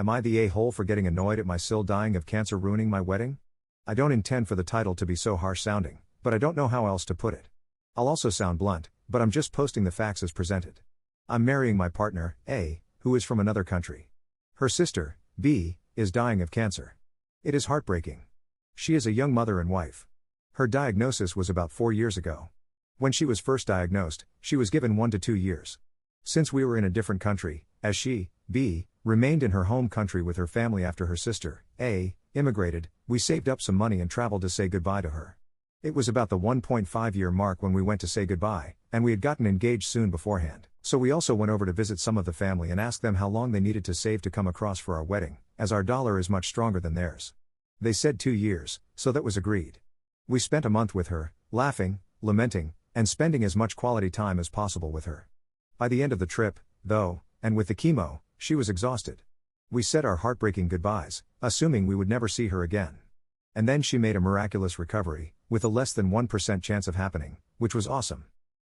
Am I the a-hole for getting annoyed at my SIL dying of cancer ruining my wedding? I don't intend for the title to be so harsh sounding, but I don't know how else to put it. I'll also sound blunt, but I'm just posting the facts as presented. I'm marrying my partner, A, who is from another country. Her sister, B, is dying of cancer. It is heartbreaking. She is a young mother and wife. Her diagnosis was about 4 years ago. When she was first diagnosed, she was given 1 to 2 years. Since we were in a different country, as she, B, remained in her home country with her family after her sister, A, immigrated, we saved up some money and traveled to say goodbye to her. It was about the 1.5-year mark when we went to say goodbye, and we had gotten engaged soon beforehand, so we also went over to visit some of the family and asked them how long they needed to save to come across for our wedding, as our dollar is much stronger than theirs. They said 2 years, so that was agreed. We spent a month with her, laughing, lamenting, and spending as much quality time as possible with her. By the end of the trip, though, and with the chemo, she was exhausted. We said our heartbreaking goodbyes, assuming we would never see her again. And then she made a miraculous recovery, with a less than 1% chance of happening, which was awesome.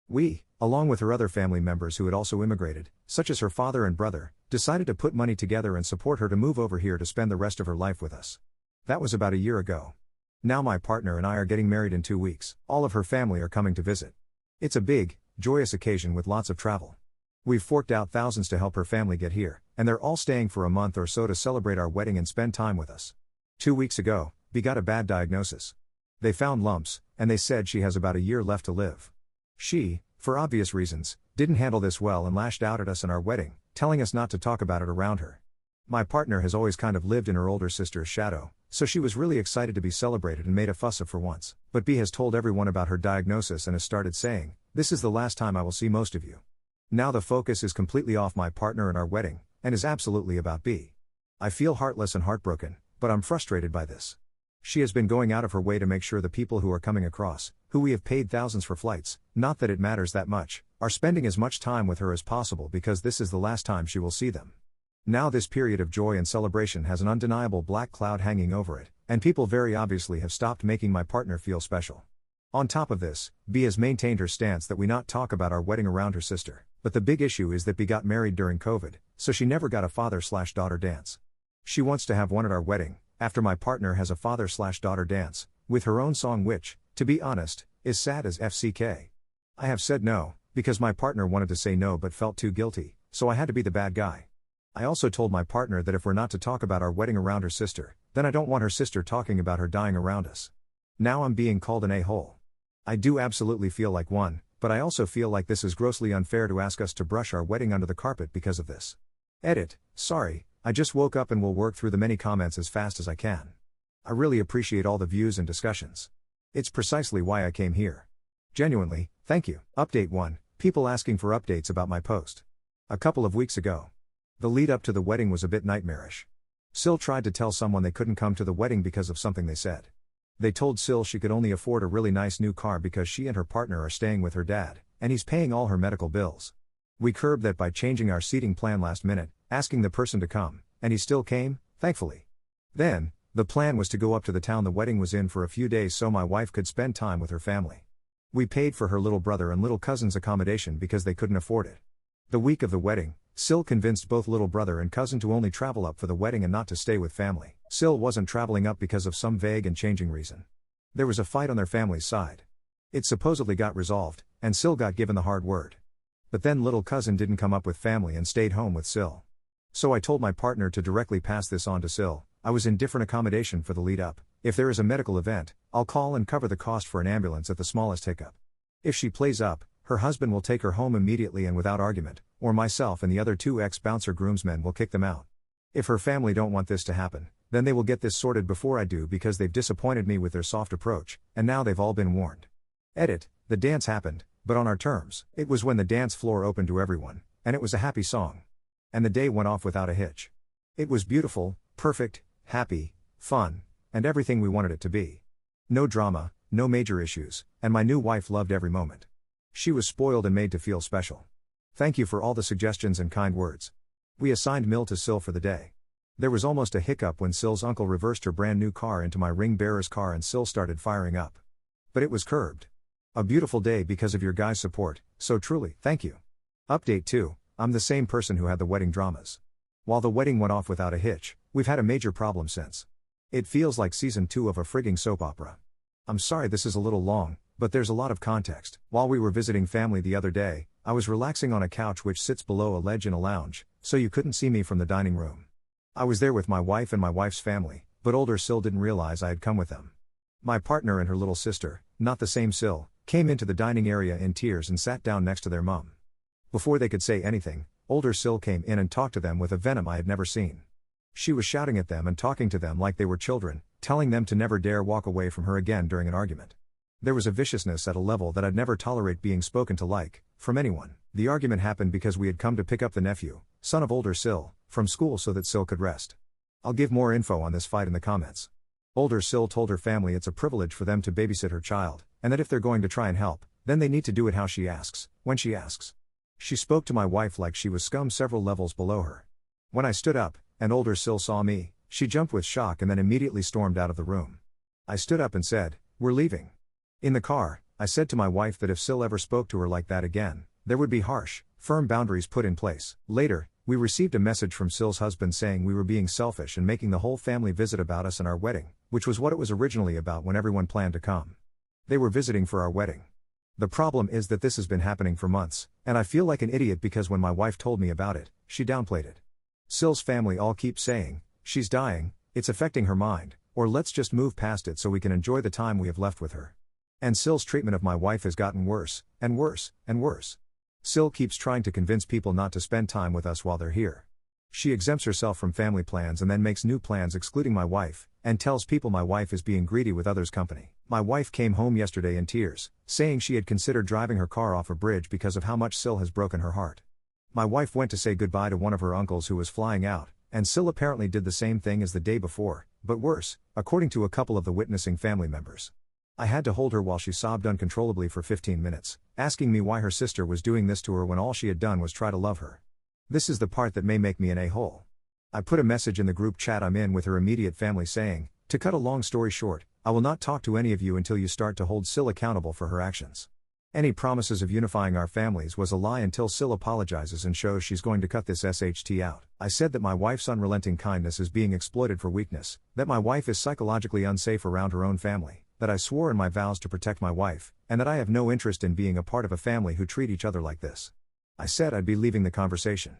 We, along with her other family members who had also immigrated, such as her father and brother, decided to put money together and support her to move over here to spend the rest of her life with us. That was about a year ago. Now my partner and I are getting married in 2 weeks. All of her family are coming to visit. It's a big, joyous occasion with lots of travel. We've forked out thousands to help her family get here, and they're all staying for a month or so to celebrate our wedding and spend time with us. 2 weeks ago, B got a bad diagnosis. They found lumps, and they said she has about a year left to live. She, for obvious reasons, didn't handle this well and lashed out at us in our wedding, telling us not to talk about it around her. My partner has always kind of lived in her older sister's shadow, so she was really excited to be celebrated and made a fuss of for once. But B has told everyone about her diagnosis and has started saying, "This is the last time I will see most of you." Now the focus is completely off my partner and our wedding, and is absolutely about B. I feel heartless and heartbroken, but I'm frustrated by this. She has been going out of her way to make sure the people who are coming across, who we have paid thousands for flights, not that it matters that much, are spending as much time with her as possible because this is the last time she will see them. Now this period of joy and celebration has an undeniable black cloud hanging over it, and people very obviously have stopped making my partner feel special. On top of this, B has maintained her stance that we not talk about our wedding around her sister, but the big issue is that B got married during COVID, so she never got a father/daughter dance. She wants to have one at our wedding, after my partner has a father/daughter dance, with her own song which, to be honest, is sad as FCK. I have said no, because my partner wanted to say no but felt too guilty, so I had to be the bad guy. I also told my partner that if we're not to talk about our wedding around her sister, then I don't want her sister talking about her dying around us. Now I'm being called an a-hole. I do absolutely feel like one, but I also feel like this is grossly unfair to ask us to brush our wedding under the carpet because of this. Edit, sorry, I just woke up and will work through the many comments as fast as I can. I really appreciate all the views and discussions. It's precisely why I came here. Genuinely, thank you. Update 1, people asking for updates about my post. A couple of weeks ago. The lead up to the wedding was a bit nightmarish. SIL tried to tell someone they couldn't come to the wedding because of something they said. They told SIL she could only afford a really nice new car because she and her partner are staying with her dad, and he's paying all her medical bills. We curbed that by changing our seating plan last minute, asking the person to come, and he still came, thankfully. Then, the plan was to go up to the town the wedding was in for a few days so my wife could spend time with her family. We paid for her little brother and little cousin's accommodation because they couldn't afford it. The week of the wedding, SIL convinced both little brother and cousin to only travel up for the wedding and not to stay with family. SIL wasn't traveling up because of some vague and changing reason. There was a fight on their family's side. It supposedly got resolved, and SIL got given the hard word. But then little cousin didn't come up with family and stayed home with SIL. So I told my partner to directly pass this on to SIL. I was in different accommodation for the lead up. If there is a medical event, I'll call and cover the cost for an ambulance at the smallest hiccup. If she plays up, her husband will take her home immediately and without argument, or myself and the other 2 ex-bouncer groomsmen will kick them out. If her family don't want this to happen, then they will get this sorted before I do because they've disappointed me with their soft approach, and now they've all been warned. Edit, the dance happened, but on our terms. It was when the dance floor opened to everyone, and it was a happy song. And the day went off without a hitch. It was beautiful, perfect, happy, fun, and everything we wanted it to be. No drama, no major issues, and my new wife loved every moment. She was spoiled and made to feel special. Thank you for all the suggestions and kind words. We assigned Mill to SIL for the day. There was almost a hiccup when SIL's uncle reversed her brand new car into my ring bearer's car and SIL started firing up. But it was curbed. A beautiful day because of your guys' support, so truly, thank you. Update 2, I'm the same person who had the wedding dramas. While the wedding went off without a hitch, we've had a major problem since. It feels like season 2 of a frigging soap opera. I'm sorry this is a little long, but there's a lot of context. While we were visiting family the other day, I was relaxing on a couch which sits below a ledge in a lounge, so you couldn't see me from the dining room. I was there with my wife and my wife's family, but older SIL didn't realize I had come with them. My partner and her little sister, not the same SIL, came into the dining area in tears and sat down next to their mum. Before they could say anything, older SIL came in and talked to them with a venom I had never seen. She was shouting at them and talking to them like they were children, telling them to never dare walk away from her again during an argument. There was a viciousness at a level that I'd never tolerate being spoken to like, from anyone. The argument happened because we had come to pick up the nephew, son of older SIL, from school so that SIL could rest. I'll give more info on this fight in the comments. Older SIL told her family it's a privilege for them to babysit her child, and that if they're going to try and help, then they need to do it how she asks, when she asks. She spoke to my wife like she was scum several levels below her. When I stood up, and older SIL saw me, she jumped with shock and then immediately stormed out of the room. I stood up and said, "We're leaving." In the car, I said to my wife that if SIL ever spoke to her like that again, there would be harsh, firm boundaries put in place. Later, we received a message from SIL's husband saying we were being selfish and making the whole family visit about us and our wedding, which was what it was originally about when everyone planned to come. They were visiting for our wedding. The problem is that this has been happening for months, and I feel like an idiot because when my wife told me about it, she downplayed it. SIL's family all keep saying, "She's dying, it's affecting her mind," or "Let's just move past it so we can enjoy the time we have left with her." And SIL's treatment of my wife has gotten worse, and worse, and worse. SIL keeps trying to convince people not to spend time with us while they're here. She exempts herself from family plans and then makes new plans excluding my wife, and tells people my wife is being greedy with others' company. My wife came home yesterday in tears, saying she had considered driving her car off a bridge because of how much SIL has broken her heart. My wife went to say goodbye to one of her uncles who was flying out, and SIL apparently did the same thing as the day before, but worse, according to a couple of the witnessing family members. I had to hold her while she sobbed uncontrollably for 15 minutes, asking me why her sister was doing this to her when all she had done was try to love her. This is the part that may make me an a-hole. I put a message in the group chat I'm in with her immediate family saying, "To cut a long story short, I will not talk to any of you until you start to hold SIL accountable for her actions. Any promises of unifying our families was a lie until SIL apologizes and shows she's going to cut this SHT out." I said that my wife's unrelenting kindness is being exploited for weakness, that my wife is psychologically unsafe around her own family, that I swore in my vows to protect my wife, and that I have no interest in being a part of a family who treat each other like this. I said I'd be leaving the conversation.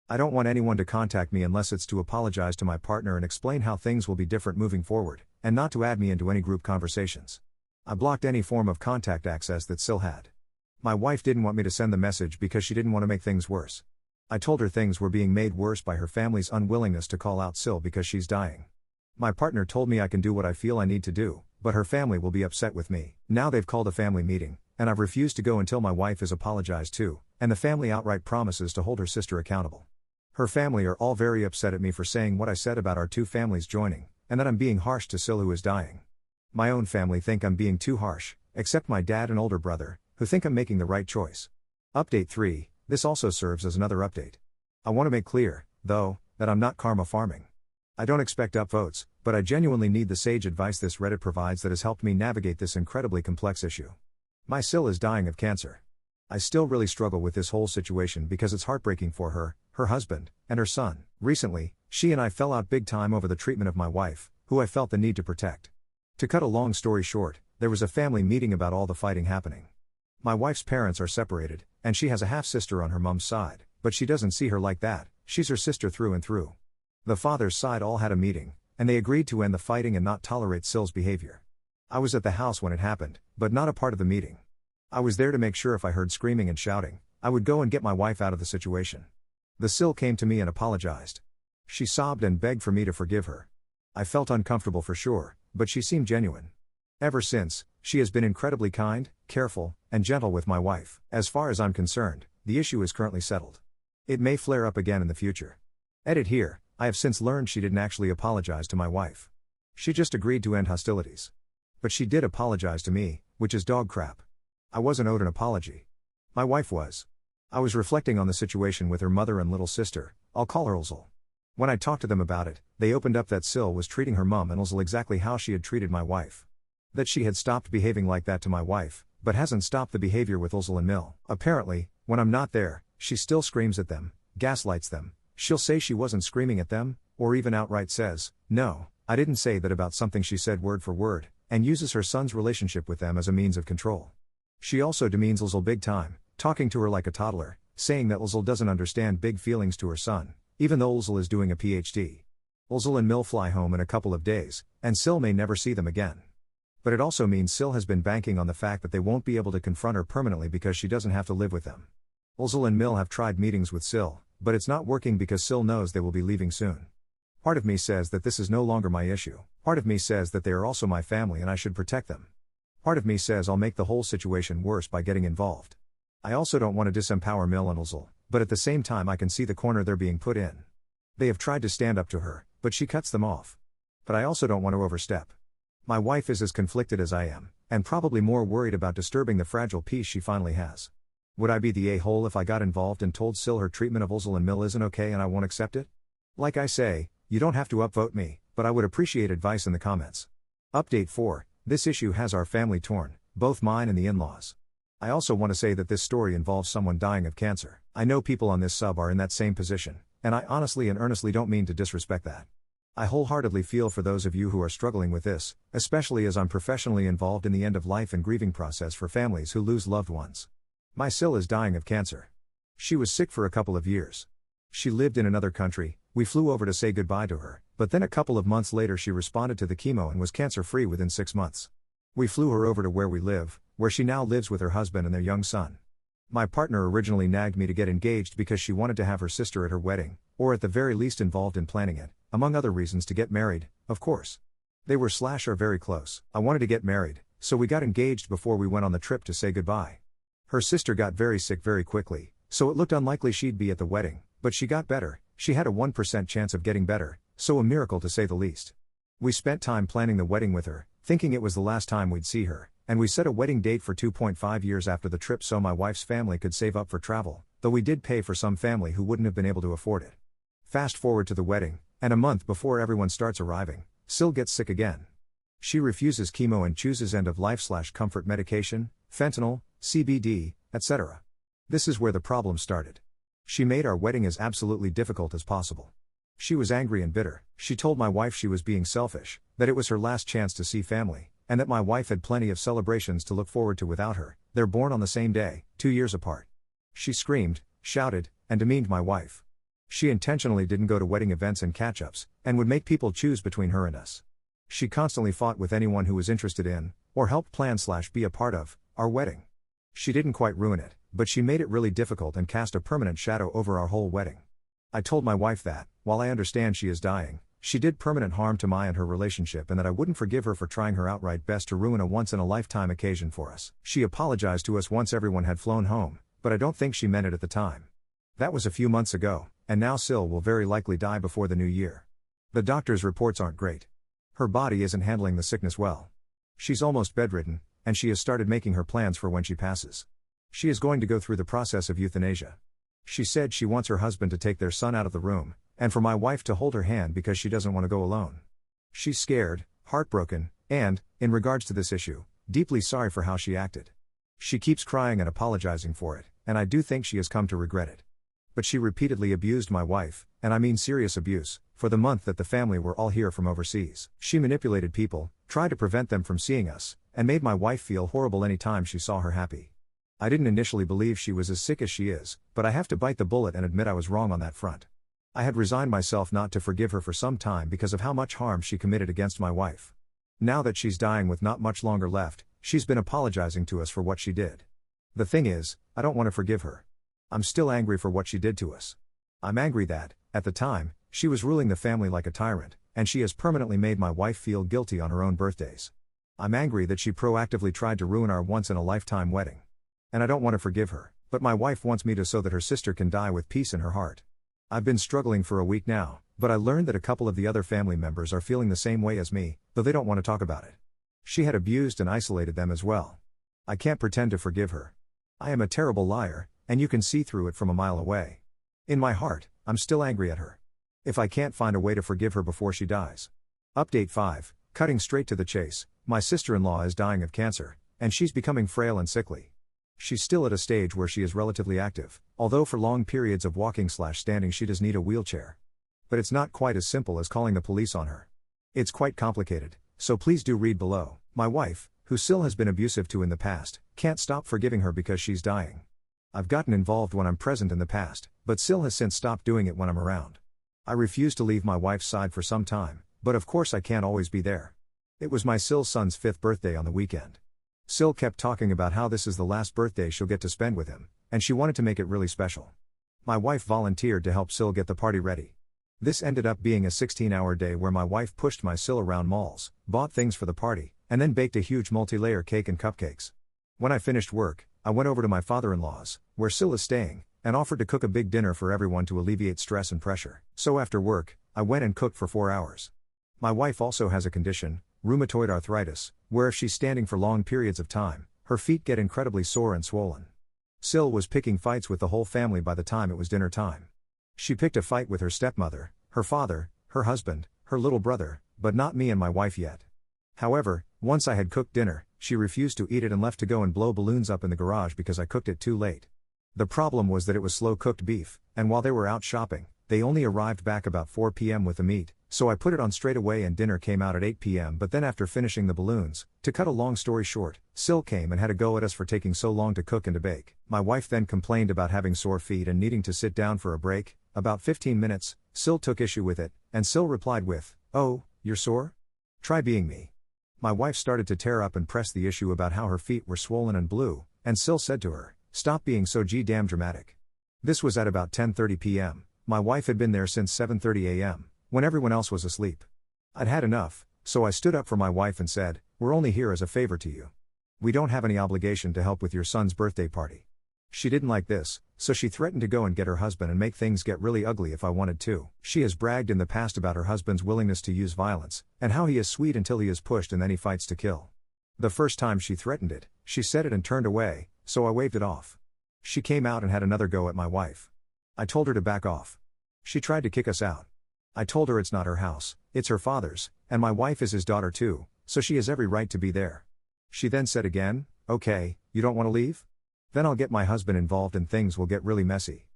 I don't want anyone to contact me unless it's to apologize to my partner and explain how things will be different moving forward, and not to add me into any group conversations. I blocked any form of contact access that SIL had. My wife didn't want me to send the message because she didn't want to make things worse. I told her things were being made worse by her family's unwillingness to call out SIL because she's dying. My partner told me I can do what I feel I need to do, but her family will be upset with me. Now they've called a family meeting, and I've refused to go until my wife is apologized to, and the family outright promises to hold her sister accountable. Her family are all very upset at me for saying what I said about our two families joining, and that I'm being harsh to SIL who is dying. My own family think I'm being too harsh, except my dad and older brother, who think I'm making the right choice. Update 3, this also serves as another update. I want to make clear, though, that I'm not karma farming. I don't expect upvotes, but I genuinely need the sage advice this Reddit provides that has helped me navigate this incredibly complex issue. My SIL is dying of cancer. I still really struggle with this whole situation because it's heartbreaking for her, her husband, and her son. Recently, she and I fell out big time over the treatment of my wife, who I felt the need to protect. To cut a long story short, there was a family meeting about all the fighting happening. My wife's parents are separated, and she has a half-sister on her mom's side, but she doesn't see her like that, she's her sister through and through. The father's side all had a meeting, and they agreed to end the fighting and not tolerate SIL's behavior. I was at the house when it happened, but not a part of the meeting. I was there to make sure if I heard screaming and shouting, I would go and get my wife out of the situation. The SIL came to me and apologized. She sobbed and begged for me to forgive her. I felt uncomfortable for sure, but she seemed genuine. Ever since, she has been incredibly kind, careful, and gentle with my wife. As far as I'm concerned, the issue is currently settled. It may flare up again in the future. Edit here, I have since learned she didn't actually apologize to my wife. She just agreed to end hostilities. But she did apologize to me, which is dog crap. I wasn't owed an apology. My wife was. I was reflecting on the situation with her mother and little sister, I'll call her Ilzel. When I talked to them about it, they opened up that SIL was treating her mum and Ilzel exactly how she had treated my wife. That she had stopped behaving like that to my wife, but hasn't stopped the behavior with Ilzel and Mill. Apparently, when I'm not there, she still screams at them, gaslights them, she'll say she wasn't screaming at them, or even outright says, "No, I didn't say that" about something she said word for word, and uses her son's relationship with them as a means of control. She also demeans Lzel big time, talking to her like a toddler, saying that Lzel doesn't understand big feelings to her son, even though Lzel is doing a PhD. Lzel and Mill fly home in a couple of days, and SIL may never see them again. But it also means SIL has been banking on the fact that they won't be able to confront her permanently because she doesn't have to live with them. Lzel and Mill have tried meetings with SIL, but it's not working because SIL knows they will be leaving soon. Part of me says that this is no longer my issue. Part of me says that they are also my family and I should protect them. Part of me says I'll make the whole situation worse by getting involved. I also don't want to disempower Mill and Lzel, but at the same time I can see the corner they're being put in. They have tried to stand up to her, but she cuts them off. But I also don't want to overstep. My wife is as conflicted as I am, and probably more worried about disturbing the fragile peace she finally has. Would I be the a-hole if I got involved and told SIL her treatment of Lzel and Mill isn't okay and I won't accept it? Like I say, you don't have to upvote me, but I would appreciate advice in the comments. Update 4, this issue has our family torn, both mine and the in-laws. I also want to say that this story involves someone dying of cancer. I know people on this sub are in that same position, and I honestly and earnestly don't mean to disrespect that. I wholeheartedly feel for those of you who are struggling with this, especially as I'm professionally involved in the end-of-life and grieving process for families who lose loved ones. My SIL is dying of cancer. She was sick for a couple of years. She lived in another country, we flew over to say goodbye to her, but then a couple of months later she responded to the chemo and was cancer-free within 6 months. We flew her over to where we live, where she now lives with her husband and their young son. My partner originally nagged me to get engaged because she wanted to have her sister at her wedding, or at the very least involved in planning it, among other reasons to get married, of course. They were/are very close. I wanted to get married, so we got engaged before we went on the trip to say goodbye. Her sister got very sick very quickly, so it looked unlikely she'd be at the wedding, but she got better. She had a 1% chance of getting better, so a miracle to say the least. We spent time planning the wedding with her, thinking it was the last time we'd see her, and we set a wedding date for 2.5 years after the trip so my wife's family could save up for travel, though we did pay for some family who wouldn't have been able to afford it. Fast forward to the wedding, and a month before everyone starts arriving, SIL gets sick again. She refuses chemo and chooses end-of-life/comfort medication, fentanyl, CBD, etc. This is where the problem started. She made our wedding as absolutely difficult as possible. She was angry and bitter. She told my wife she was being selfish, that it was her last chance to see family, and that my wife had plenty of celebrations to look forward to without her. They're born on the same day, 2 years apart. She screamed, shouted, and demeaned my wife. She intentionally didn't go to wedding events and catch-ups, and would make people choose between her and us. She constantly fought with anyone who was interested in, or helped plan/be a part of, our wedding. She didn't quite ruin it, but she made it really difficult and cast a permanent shadow over our whole wedding. I told my wife that, while I understand she is dying, she did permanent harm to my and her relationship and that I wouldn't forgive her for trying her outright best to ruin a once-in-a-lifetime occasion for us. She apologized to us once everyone had flown home, but I don't think she meant it at the time. That was a few months ago, and now SIL will very likely die before the new year. The doctor's reports aren't great. Her body isn't handling the sickness well. She's almost bedridden, and she has started making her plans for when she passes. She is going to go through the process of euthanasia. She said she wants her husband to take their son out of the room, and for my wife to hold her hand because she doesn't want to go alone. She's scared, heartbroken, and, in regards to this issue, deeply sorry for how she acted. She keeps crying and apologizing for it, and I do think she has come to regret it. But she repeatedly abused my wife, and I mean serious abuse, for the month that the family were all here from overseas. She manipulated people, tried to prevent them from seeing us, and made my wife feel horrible any time she saw her happy. I didn't initially believe she was as sick as she is, but I have to bite the bullet and admit I was wrong on that front. I had resigned myself not to forgive her for some time because of how much harm she committed against my wife. Now that she's dying with not much longer left, she's been apologizing to us for what she did. The thing is, I don't want to forgive her. I'm still angry for what she did to us. I'm angry that, at the time, she was ruling the family like a tyrant, and she has permanently made my wife feel guilty on her own birthdays. I'm angry that she proactively tried to ruin our once-in-a-lifetime wedding. And I don't want to forgive her, but my wife wants me to so that her sister can die with peace in her heart. I've been struggling for a week now, but I learned that a couple of the other family members are feeling the same way as me, though they don't want to talk about it. She had abused and isolated them as well. I can't pretend to forgive her. I am a terrible liar, and you can see through it from a mile away. In my heart, I'm still angry at her. If I can't find a way to forgive her before she dies. Update 5, cutting straight to the chase, my sister-in-law is dying of cancer, and she's becoming frail and sickly. She's still at a stage where she is relatively active, although for long periods of walking/standing she does need a wheelchair. But it's not quite as simple as calling the police on her. It's quite complicated, so please do read below. My wife, who SIL has been abusive to in the past, can't stop forgiving her because she's dying. I've gotten involved when I'm present in the past, but SIL has since stopped doing it when I'm around. I refuse to leave my wife's side for some time, but of course I can't always be there. It was my SIL's son's 5th birthday on the weekend. SIL kept talking about how this is the last birthday she'll get to spend with him, and she wanted to make it really special. My wife volunteered to help SIL get the party ready. This ended up being a 16-hour day where my wife pushed my SIL around malls, bought things for the party, and then baked a huge multi-layer cake and cupcakes. When I finished work, I went over to my father-in-law's, where SIL is staying, and offered to cook a big dinner for everyone to alleviate stress and pressure. So after work, I went and cooked for 4 hours. My wife also has a condition, rheumatoid arthritis, where if she's standing for long periods of time, her feet get incredibly sore and swollen. SIL was picking fights with the whole family by the time it was dinner time. She picked a fight with her stepmother, her father, her husband, her little brother, but not me and my wife yet. However, once I had cooked dinner, she refused to eat it and left to go and blow balloons up in the garage because I cooked it too late. The problem was that it was slow-cooked beef, and while they were out shopping, they only arrived back about 4 p.m. with the meat, so I put it on straight away and dinner came out at 8 p.m. But then after finishing the balloons, to cut a long story short, SIL came and had a go at us for taking so long to cook and to bake. My wife then complained about having sore feet and needing to sit down for a break. About 15 minutes, SIL took issue with it, and SIL replied with, "Oh, you're sore? Try being me." My wife started to tear up and press the issue about how her feet were swollen and blue, and SIL said to her, "Stop being so damn dramatic." This was at about 10:30 p.m. My wife had been there since 7:30 a.m., when everyone else was asleep. I'd had enough, so I stood up for my wife and said, "We're only here as a favor to you. We don't have any obligation to help with your son's birthday party." She didn't like this, so she threatened to go and get her husband and make things get really ugly if I wanted to. She has bragged in the past about her husband's willingness to use violence, and how he is sweet until he is pushed and then he fights to kill. The first time she threatened it, she said it and turned away, so I waved it off. She came out and had another go at my wife. I told her to back off. She tried to kick us out. I told her it's not her house, it's her father's, and my wife is his daughter too, so she has every right to be there. She then said again, "Okay, you don't want to leave? Then I'll get my husband involved and things will get really messy."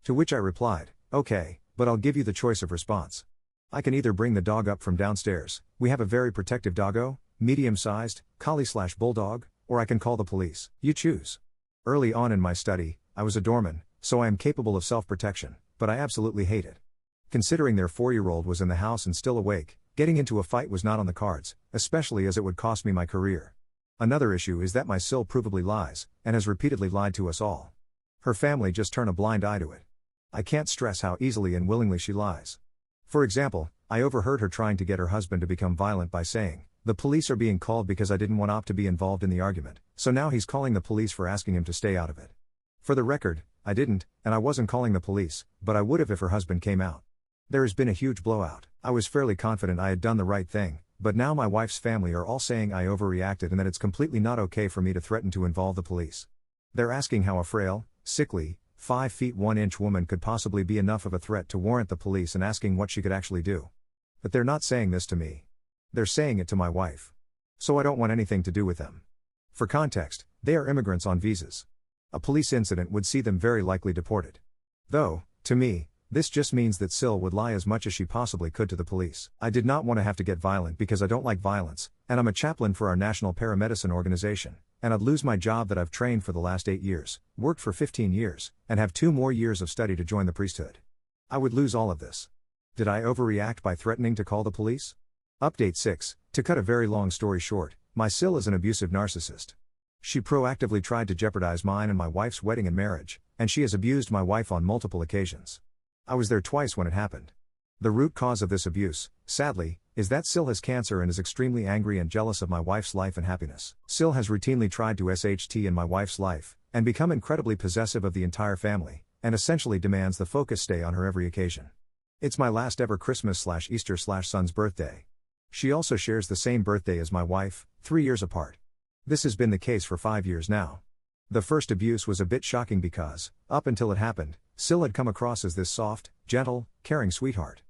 To which I replied, "Okay, but I'll give you the choice of response. I can either bring the dog up from downstairs, we have a very protective doggo, medium-sized, collie/bulldog, or I can call the police, you choose." Early on in my study, I was a doorman, so I am capable of self-protection, but I absolutely hate it. Considering their 4-year-old was in the house and still awake, getting into a fight was not on the cards, especially as it would cost me my career. Another issue is that my SIL provably lies, and has repeatedly lied to us all. Her family just turn a blind eye to it. I can't stress how easily and willingly she lies. For example, I overheard her trying to get her husband to become violent by saying, "The police are being called because I didn't want Op to be involved in the argument, so now he's calling the police for asking him to stay out of it." For the record, I didn't, and I wasn't calling the police, but I would have if her husband came out. There has been a huge blowout. I was fairly confident I had done the right thing, but now my wife's family are all saying I overreacted and that it's completely not okay for me to threaten to involve the police. They're asking how a frail, sickly, 5 feet 1 inch woman could possibly be enough of a threat to warrant the police and asking what she could actually do. But they're not saying this to me. They're saying it to my wife. So I don't want anything to do with them. For context, they are immigrants on visas. A police incident would see them very likely deported. Though, to me, this just means that SIL would lie as much as she possibly could to the police. I did not want to have to get violent because I don't like violence, and I'm a chaplain for our national paramedicine organization, and I'd lose my job that I've trained for the last 8 years, worked for 15 years, and have 2 more years of study to join the priesthood. I would lose all of this. Did I overreact by threatening to call the police? Update 6, to cut a very long story short, my SIL is an abusive narcissist. She proactively tried to jeopardize mine and my wife's wedding and marriage, and she has abused my wife on multiple occasions. I was there twice when it happened. The root cause of this abuse, sadly, is that SIL has cancer and is extremely angry and jealous of my wife's life and happiness. SIL has routinely tried to SHT in my wife's life, and become incredibly possessive of the entire family, and essentially demands the focus stay on her every occasion. It's my last ever Christmas/Easter/son's birthday. She also shares the same birthday as my wife, 3 years apart. This has been the case for 5 years now. The first abuse was a bit shocking because, up until it happened, SIL had come across as this soft, gentle, caring sweetheart.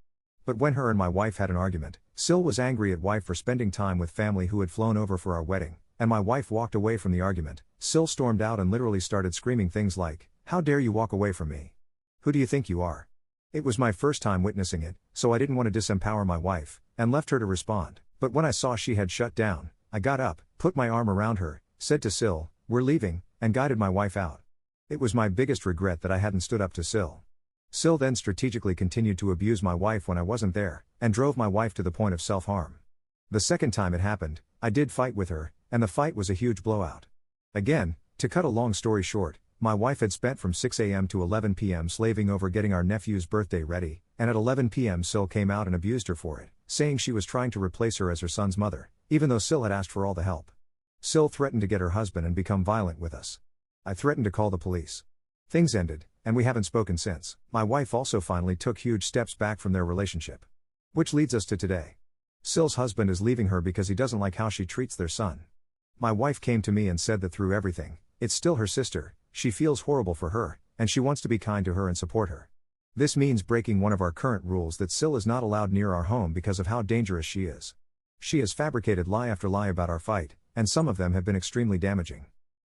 But when her and my wife had an argument, SIL was angry at wife for spending time with family who had flown over for our wedding, and my wife walked away from the argument, Sil stormed out and literally started screaming things like, "How dare you walk away from me? Who do you think you are?" It was my first time witnessing it, so I didn't want to disempower my wife, and left her to respond. But when I saw she had shut down, I got up, put my arm around her, said to Sil, "We're leaving," and guided my wife out. It was my biggest regret that I hadn't stood up to Sil. Sil then strategically continued to abuse my wife when I wasn't there, and drove my wife to the point of self-harm. The second time it happened, I did fight with her, and the fight was a huge blowout. Again, to cut a long story short, my wife had spent from 6 a.m. to 11 p.m. slaving over getting our nephew's birthday ready, and at 11 p.m. Sil came out and abused her for it, saying she was trying to replace her as her son's mother, even though Sil had asked for all the help. Sil threatened to get her husband and become violent with us. I threatened to call the police. Things ended, and we haven't spoken since. My wife also finally took huge steps back from their relationship. Which leads us to today. Sil's husband is leaving her because he doesn't like how she treats their son. My wife came to me and said that through everything, it's still her sister, she feels horrible for her, and she wants to be kind to her and support her. This means breaking one of our current rules that Sil is not allowed near our home because of how dangerous she is. She has fabricated lie after lie about our fight, and some of them have been extremely damaging.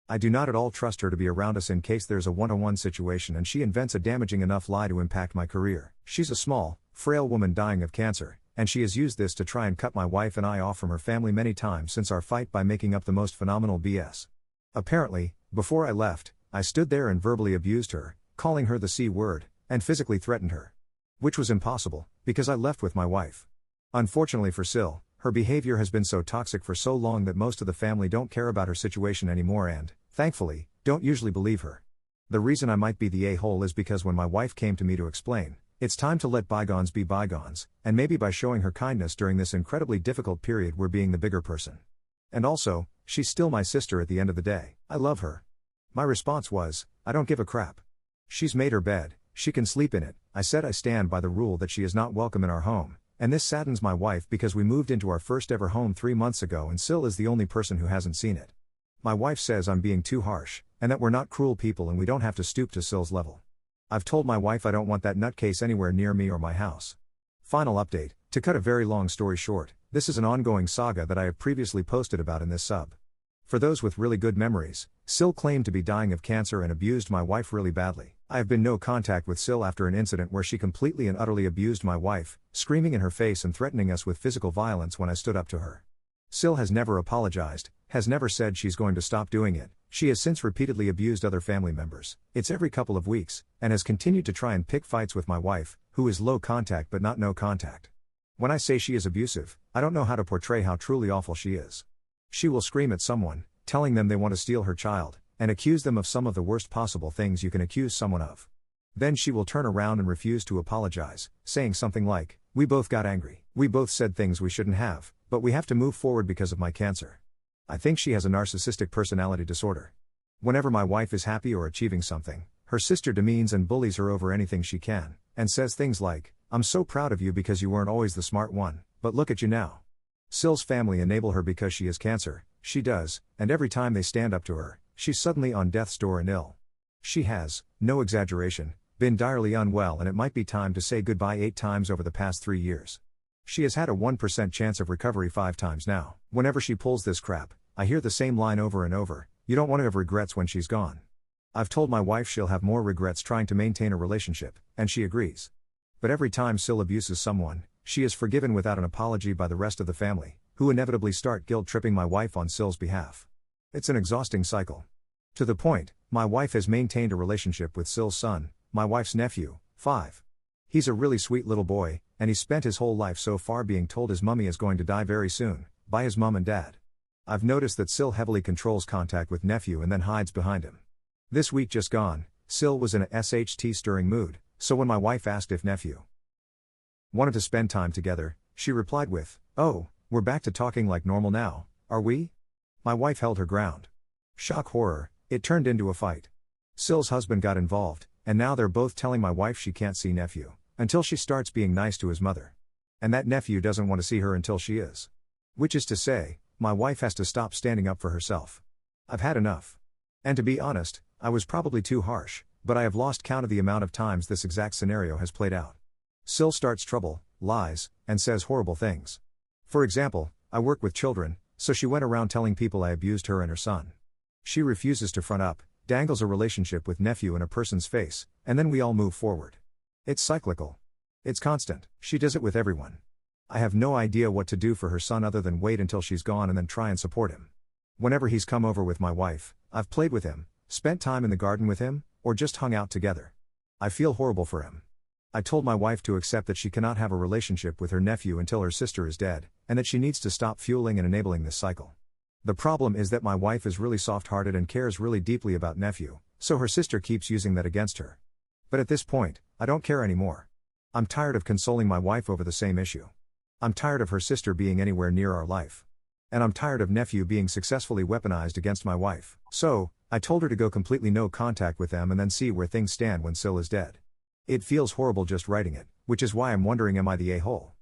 I do not at all trust her to be around us in case there's a one-on-one situation and she invents a damaging enough lie to impact my career. She's a small, frail woman dying of cancer, and she has used this to try and cut my wife and I off from her family many times since our fight by making up the most phenomenal BS. Apparently, before I left, I stood there and verbally abused her, calling her the C word, and physically threatened her. Which was impossible, because I left with my wife. Unfortunately for Sil, her behavior has been so toxic for so long that most of the family don't care about her situation anymore and, thankfully, don't usually believe her. The reason I might be the a-hole is because when my wife came to me to explain, it's time to let bygones be bygones, and maybe by showing her kindness during this incredibly difficult period we're being the bigger person. And also, she's still my sister at the end of the day. I love her. My response was, I don't give a crap. She's made her bed, she can sleep in it. I said I stand by the rule that she is not welcome in our home, and this saddens my wife because we moved into our first ever home 3 months ago and Sil is the only person who hasn't seen it. My wife says I'm being too harsh, and that we're not cruel people and we don't have to stoop to Sil's level. I've told my wife I don't want that nutcase anywhere near me or my house. Final update, to cut a very long story short, this is an ongoing saga that I have previously posted about in this sub. For those with really good memories, Sil claimed to be dying of cancer and abused my wife really badly. I have been no contact with Sil after an incident where she completely and utterly abused my wife, screaming in her face and threatening us with physical violence when I stood up to her. Sil has never apologized, has never said she's going to stop doing it. She has since repeatedly abused other family members. It's every couple of weeks, and has continued to try and pick fights with my wife, who is low contact but not no contact. When I say she is abusive, I don't know how to portray how truly awful she is. She will scream at someone, telling them they want to steal her child, and accuse them of some of the worst possible things you can accuse someone of. Then she will turn around and refuse to apologize, saying something like, "We both got angry. We both said things we shouldn't have, but we have to move forward because of my cancer." I think she has a narcissistic personality disorder. Whenever my wife is happy or achieving something, her sister demeans and bullies her over anything she can, and says things like, "I'm so proud of you because you weren't always the smart one, but look at you now." Sil's family enable her because she has cancer, she does, and every time they stand up to her, she's suddenly on death's door and ill. She has, no exaggeration, been direly unwell and it might be time to say goodbye 8 times over the past 3 years. She has had a 1% chance of recovery 5 times now. Whenever she pulls this crap, I hear the same line over and over, "You don't want to have regrets when she's gone." I've told my wife she'll have more regrets trying to maintain a relationship, and she agrees. But every time Sil abuses someone, she is forgiven without an apology by the rest of the family, who inevitably start guilt-tripping my wife on Sil's behalf. It's an exhausting cycle. To the point, my wife has maintained a relationship with Sil's son, my wife's nephew, 5. He's a really sweet little boy, and he spent his whole life so far being told his mummy is going to die very soon, by his mum and dad. I've noticed that Sil heavily controls contact with nephew and then hides behind him. This week just gone, Sil was in a stirring mood, so when my wife asked if nephew wanted to spend time together, she replied with, "Oh, we're back to talking like normal now, are we?" My wife held her ground. Shock horror, it turned into a fight. Sil's husband got involved, and now they're both telling my wife she can't see nephew until she starts being nice to his mother. And that nephew doesn't want to see her until she is. Which is to say, my wife has to stop standing up for herself. I've had enough. And to be honest, I was probably too harsh, but I have lost count of the amount of times this exact scenario has played out. Sil starts trouble, lies, and says horrible things. For example, I work with children, So she went around telling people I abused her and her son. She refuses to front up, dangles a relationship with nephew in a person's face, and then we all move forward. It's cyclical. It's constant. She does it with everyone. I have no idea what to do for her son other than wait until she's gone and then try and support him. Whenever he's come over with my wife, I've played with him, spent time in the garden with him, or just hung out together. I feel horrible for him. I told my wife to accept that she cannot have a relationship with her nephew until her sister is dead, and that she needs to stop fueling and enabling this cycle. The problem is that my wife is really soft-hearted and cares really deeply about nephew, so her sister keeps using that against her. But at this point, I don't care anymore. I'm tired of consoling my wife over the same issue. I'm tired of her sister being anywhere near our life. And I'm tired of nephew being successfully weaponized against my wife. So, I told her to go completely no contact with them and then see where things stand when SIL is dead. It feels horrible just writing it, which is why I'm wondering, am I the a-hole?